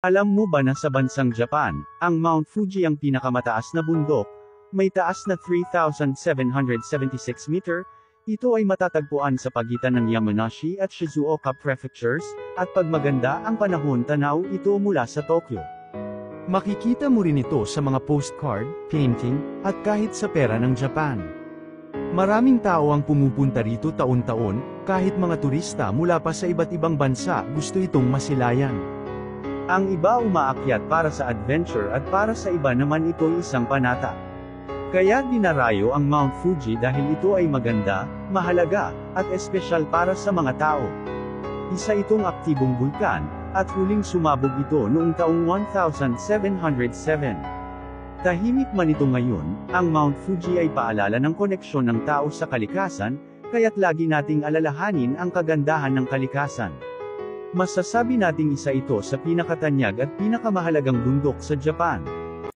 Alam mo ba na sa bansang Japan, ang Mount Fuji ang pinakamataas na bundok, may taas na 3,776 meter, ito ay matatagpuan sa pagitan ng Yamanashi at Shizuoka Prefectures, at pag maganda ang panahon tanaw ito mula sa Tokyo. Makikita mo rin ito sa mga postcard, painting, at kahit sa pera ng Japan. Maraming tao ang pumupunta rito taon-taon, kahit mga turista mula pa sa iba't ibang bansa gusto itong masilayan. Ang iba umaakyat para sa adventure at para sa iba naman ito isang panata. Kaya dinarayo ang Mount Fuji dahil ito ay maganda, mahalaga, at espesyal para sa mga tao. Isa itong aktibong bulkan, at huling sumabog ito noong taong 1707. Tahimik man ito ngayon, ang Mount Fuji ay paalala ng koneksyon ng tao sa kalikasan, kaya't lagi nating alalahanin ang kagandahan ng kalikasan. Masasabi nating isa ito sa pinakatanyag at pinakamahalagang bundok sa Japan.